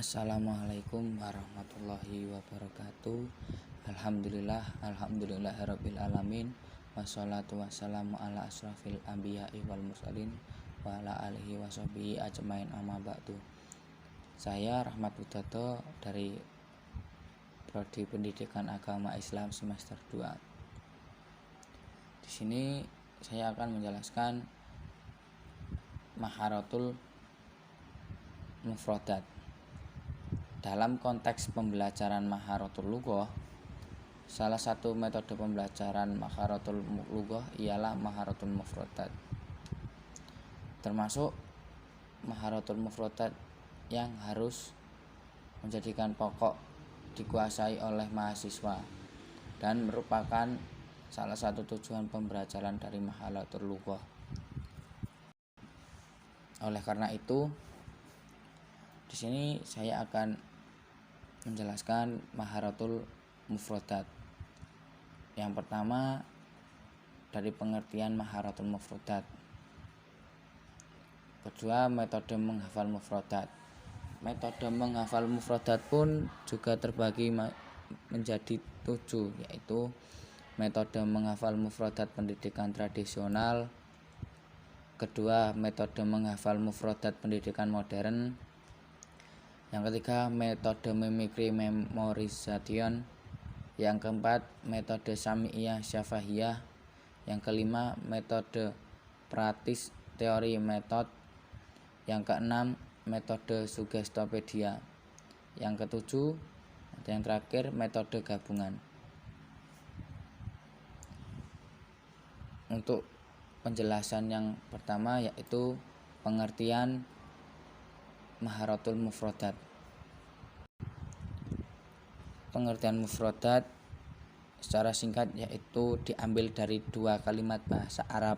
Assalamualaikum warahmatullahi wabarakatuh. Alhamdulillahirabbil alamin. Wassalatu wassalamu ala asrafil anbiya'i wal mursalin wa ala alihi washabihi ajmain amma ba'du. Saya Rahmat Widodo dari Prodi Pendidikan Agama Islam semester 2. Di sini saya akan menjelaskan Maharatul Mufradat. Dalam konteks pembelajaran Maharatul Lughah, salah satu metode pembelajaran Maharatul Lughah ialah Maharatul Mufradat. Termasuk Maharatul Mufradat yang harus menjadikan pokok dikuasai oleh mahasiswa dan merupakan salah satu tujuan pembelajaran dari Maharatul Lughah. Oleh karena itu, di sini saya akan menjelaskan Maharatul Mufradat. Yang pertama, dari pengertian Maharatul Mufradat. Kedua, metode menghafal mufradat. Metode menghafal mufradat pun juga terbagi menjadi 7, yaitu metode menghafal mufradat pendidikan tradisional. Kedua, metode menghafal mufradat pendidikan modern. Yang ketiga, metode mimikri memorization. Yang keempat, metode sami'iyah syafahiyah. Yang kelima, metode praktis teori metode. Yang keenam, metode sugestopedia. Yang ketujuh, dan yang terakhir, metode gabungan. Untuk penjelasan yang pertama yaitu pengertian Maharatul Mufradat. Pengertian mufradat secara singkat yaitu diambil dari dua kalimat bahasa Arab,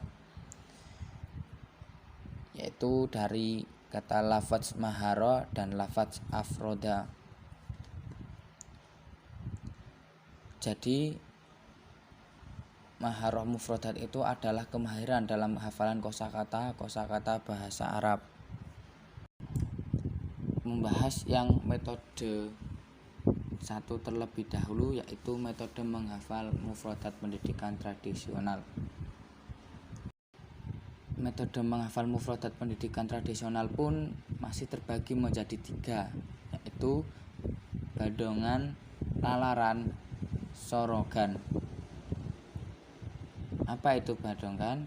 yaitu dari kata lafaz mahara dan lafaz afroda. Jadi maharah mufradat itu adalah kemahiran dalam hafalan kosakata bahasa Arab. Membahas yang metode satu terlebih dahulu, yaitu metode menghafal mufradat pendidikan tradisional. Metode menghafal mufradat pendidikan tradisional pun masih terbagi menjadi 3, yaitu badongan, lalaran, sorogan. Apa itu badongan?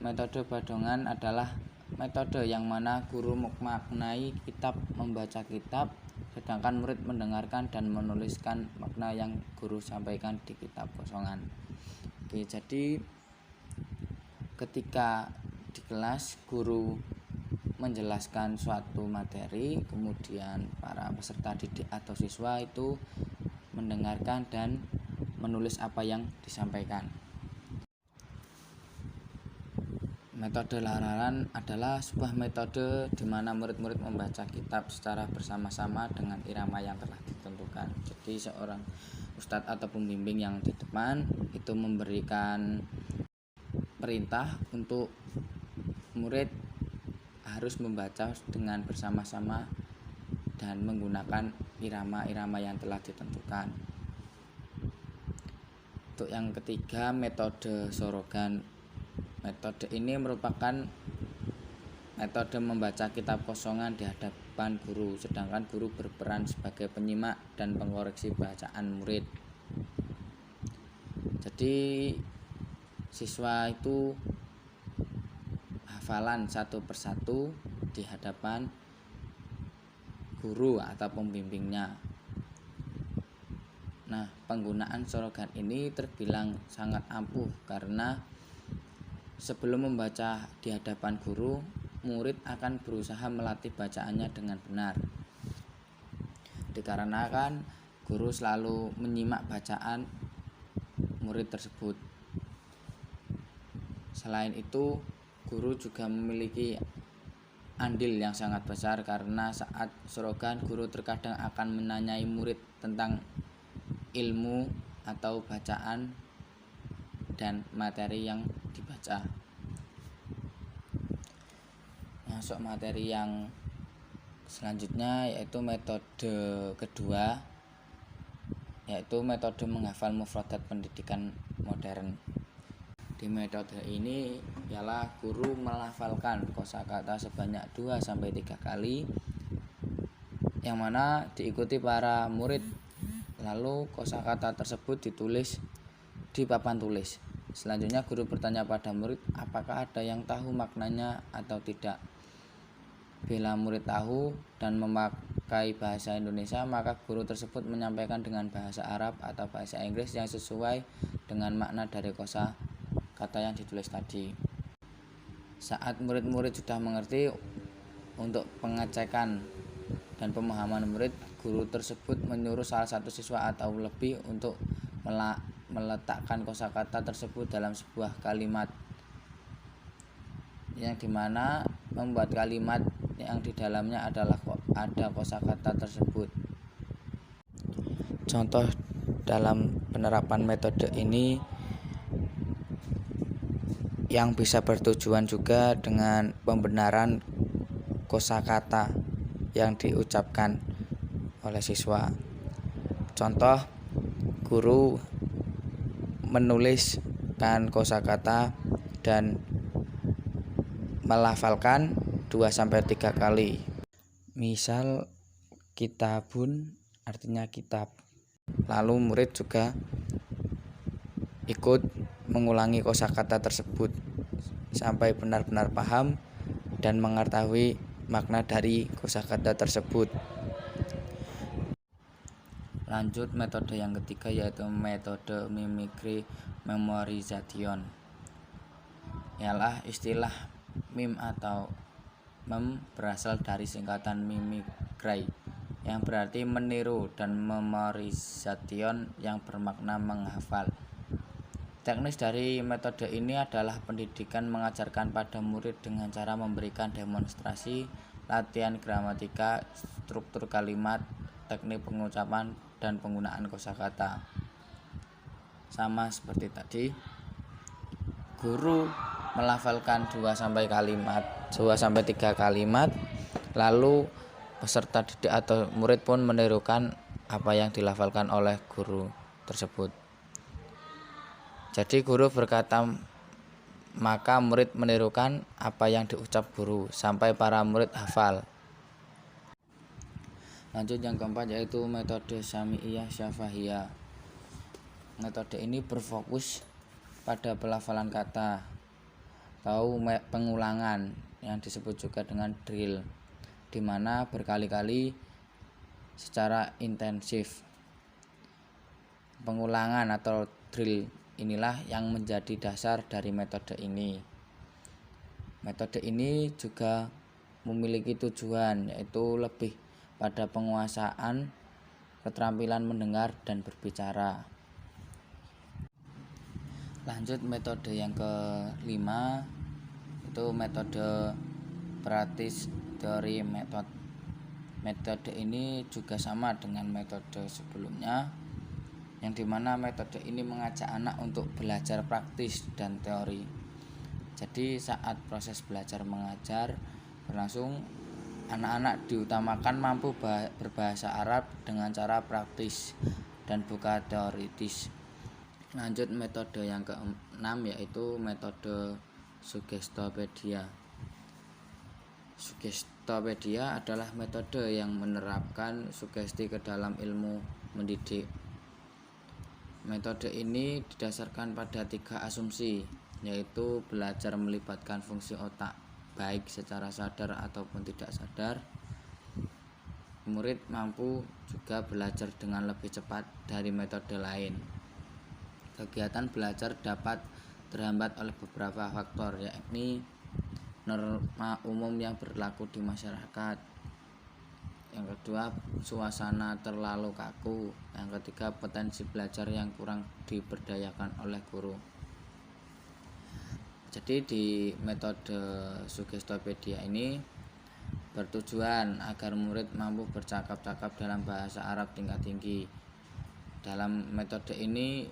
Metode badongan adalah metode yang mana guru memaknai kitab, membaca kitab, sedangkan murid mendengarkan dan menuliskan makna yang guru sampaikan di kitab kosongan. Oke, jadi ketika di kelas guru menjelaskan suatu materi, kemudian para peserta didik atau siswa itu mendengarkan dan menulis apa yang disampaikan. Metode lalaran adalah sebuah metode di mana murid-murid membaca kitab secara bersama-sama dengan irama yang telah ditentukan. Jadi seorang ustadz atau pembimbing yang di depan itu memberikan perintah untuk murid harus membaca dengan bersama-sama dan menggunakan irama-irama yang telah ditentukan. Untuk yang ketiga, metode sorogan. Metode ini merupakan metode membaca kitab kosongan di hadapan guru, sedangkan guru berperan sebagai penyimak dan pengoreksi bacaan murid. Jadi siswa itu hafalan satu persatu di hadapan guru atau pembimbingnya. Nah, penggunaan sorogan ini terbilang sangat ampuh karena sebelum membaca di hadapan guru, murid akan berusaha melatih bacaannya dengan benar. Dikarenakan guru selalu menyimak bacaan murid tersebut. Selain itu, guru juga memiliki andil yang sangat besar karena saat sorogan guru terkadang akan menanyai murid tentang ilmu atau bacaan dan materi yang dibaca. Masuk materi yang Selanjutnya yaitu metode kedua, yaitu metode menghafal mufradat pendidikan modern. Di metode ini ialah guru melafalkan kosakata sebanyak 2-3 kali, yang mana diikuti para murid. Lalu kosakata tersebut ditulis di papan tulis. Selanjutnya guru bertanya pada murid apakah ada yang tahu maknanya atau tidak. Bila murid tahu dan memakai bahasa Indonesia, maka guru tersebut menyampaikan dengan bahasa Arab atau bahasa Inggris yang sesuai dengan makna dari kosakata yang ditulis tadi. Saat murid-murid sudah mengerti, untuk pengecekan dan pemahaman murid, guru tersebut menyuruh salah satu siswa atau lebih untuk meletakkan kosakata tersebut dalam sebuah kalimat, yang dimana membuat kalimat yang di dalamnya ada kosakata tersebut. Contoh dalam penerapan metode ini yang bisa bertujuan juga dengan pembenaran kosakata yang diucapkan oleh siswa. Contoh, guru menuliskan kosakata dan melafalkan 2-3 kali. Misal kitabun artinya kitab. Lalu murid juga ikut mengulangi kosakata tersebut sampai benar-benar paham dan mengetahui makna dari kosakata tersebut. Lanjut metode yang ketiga, yaitu metode mimicry memorization. Ialah istilah mim atau mem berasal dari singkatan mimicry yang berarti meniru, dan memorization yang bermakna menghafal. Teknis dari metode ini adalah pendidikan mengajarkan pada murid dengan cara memberikan demonstrasi, latihan gramatika, struktur kalimat, teknik pengucapan, dan penggunaan kosakata. Sama seperti tadi, guru melafalkan 2-3 kalimat, lalu peserta didik atau murid pun menirukan apa yang dilafalkan oleh guru tersebut. Jadi guru berkata, maka murid menirukan apa yang diucap guru sampai para murid hafal. Lanjut yang keempat, yaitu metode Sami'iyah Syafahiyah. Metode ini berfokus pada pelafalan kata atau pengulangan yang disebut juga dengan drill, di mana berkali-kali secara intensif. Pengulangan atau drill inilah yang menjadi dasar dari metode ini. Metode ini juga memiliki tujuan, yaitu lebih pada penguasaan keterampilan mendengar dan berbicara. Lanjut metode yang kelima, itu metode practice theory method. Metode ini juga sama dengan metode sebelumnya, yang dimana metode ini mengajak anak untuk belajar praktis dan teori. Jadi saat proses belajar mengajar berlangsung, anak-anak diutamakan mampu berbahasa Arab dengan cara praktis dan bukan teoritis. Lanjut metode yang keenam, yaitu metode Suggestopedia. Suggestopedia adalah metode yang menerapkan sugesti ke dalam ilmu mendidik. Metode ini didasarkan pada 3 asumsi, yaitu belajar melibatkan fungsi otak baik secara sadar ataupun tidak sadar. Murid mampu juga belajar dengan lebih cepat dari metode lain. Kegiatan belajar dapat terhambat oleh beberapa faktor, yakni norma umum yang berlaku di masyarakat. Yang kedua, suasana terlalu kaku. Yang ketiga, potensi belajar yang kurang diberdayakan oleh guru. Jadi di metode Suggestopedia ini bertujuan agar murid mampu bercakap-cakap dalam bahasa Arab tingkat tinggi. Dalam metode ini,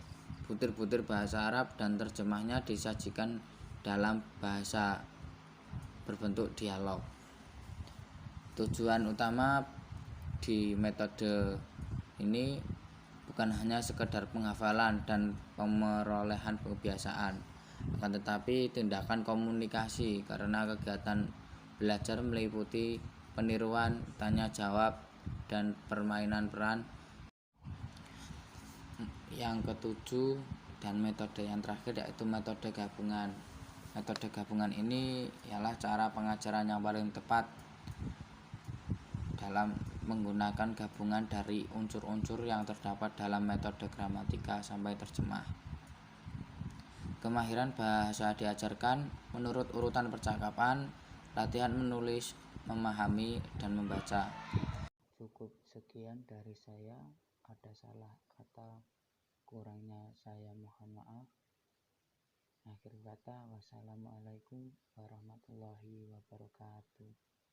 butir-butir bahasa Arab dan terjemahnya disajikan dalam bahasa berbentuk dialog. Tujuan utama di metode ini bukan hanya sekedar penghafalan dan pemerolehan kebiasaan, akan tetapi tindakan komunikasi, karena kegiatan belajar meliputi peniruan, tanya jawab, dan permainan peran. Yang ketujuh dan metode yang terakhir yaitu metode gabungan. Metode gabungan ini ialah cara pengajaran yang paling tepat dalam menggunakan gabungan dari unsur-unsur yang terdapat dalam metode gramatika sampai terjemah. Kemahiran bahasa diajarkan menurut urutan percakapan, latihan menulis, memahami, dan membaca. Cukup sekian dari saya. Ada salah kata, kurangnya saya mohon maaf. Akhir kata, wassalamualaikum warahmatullahi wabarakatuh.